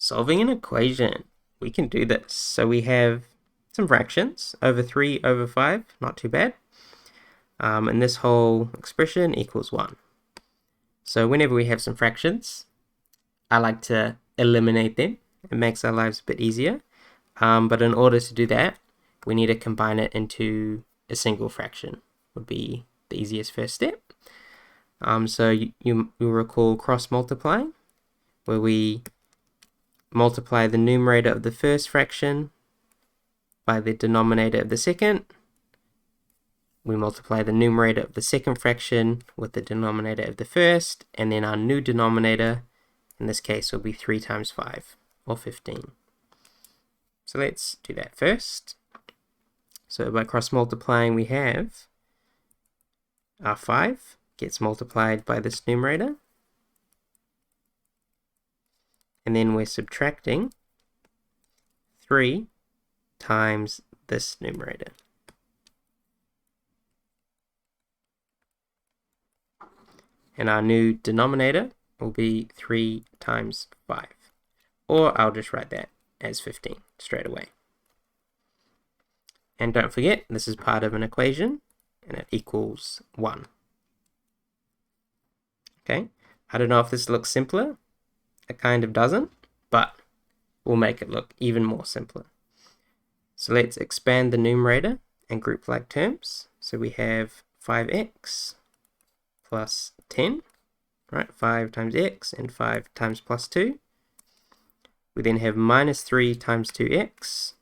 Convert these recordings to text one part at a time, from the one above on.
Solving an equation. We can do this. So we have some fractions, over 3 over 5, not too bad. And this whole expression equals 1. So whenever we have some fractions, I like to eliminate them. It makes our lives a bit easier. But in order to do that, we need to combine it into a single fraction, would be the easiest first step. So you'll recall cross multiplying, where we multiply the numerator of the first fraction by the denominator of the second. We multiply the numerator of the second fraction with the denominator of the first, and then our new denominator, in this case, will be 3 times 5, or 15. So let's do that first. So by cross multiplying, we have our 5 gets multiplied by this numerator, and then we're subtracting 3 times this numerator. And our new denominator will be 3 times 5. Or I'll just write that as 15 straight away. And don't forget, this is part of an equation, and it equals 1. Okay, I don't know if this looks simpler. It kind of doesn't, but we'll make it look even more simpler. So let's expand the numerator and group like terms. So we have 5x plus 10, right? 5 times x and 5 times plus 2. We then have minus 3 times 2x,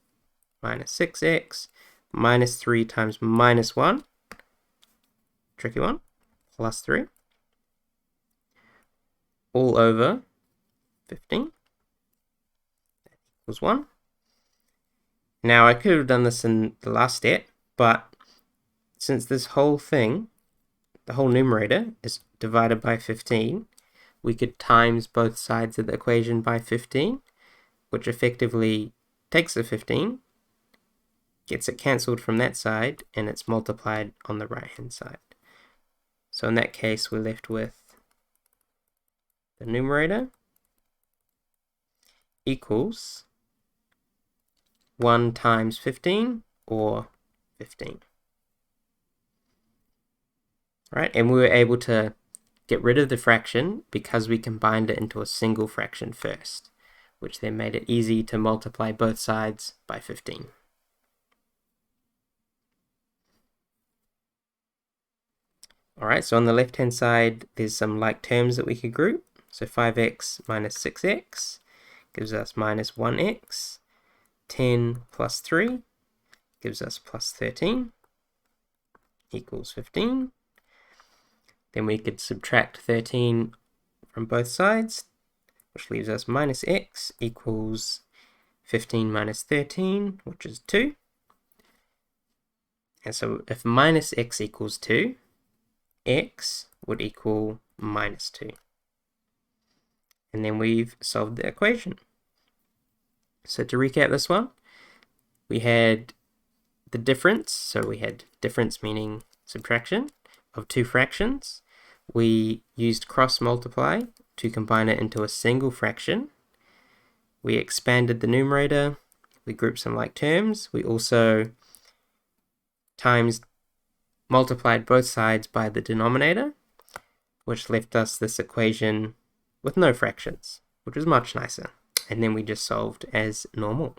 minus 6x, minus 3 times minus 1, tricky one, plus 3, all over 15, that equals 1. Now I could have done this in the last step, but since this whole thing, the whole numerator is divided by 15, we could times both sides of the equation by 15, which effectively takes the 15, gets it cancelled from that side, and it's multiplied on the right hand side. So in that case, we're left with the numerator equals 1 times 15, or 15. Right, and we were able to get rid of the fraction because we combined it into a single fraction first, which then made it easy to multiply both sides by 15. Alright, so on the left hand side, there's some like terms that we could group. So 5x minus 6x gives us minus 1x. 10 plus 3 gives us plus 13 equals 15. Then we could subtract 13 from both sides, which leaves us minus x equals 15 minus 13, which is 2. And so if minus x equals 2, x would equal minus 2. And then we've solved the equation. So to recap this one, we had the difference, so we had difference meaning subtraction, of two fractions. We used cross multiply to combine it into a single fraction. We expanded the numerator, we grouped some like terms, we also multiplied both sides by the denominator, which left us this equation with no fractions, which was much nicer. And then we just solved as normal.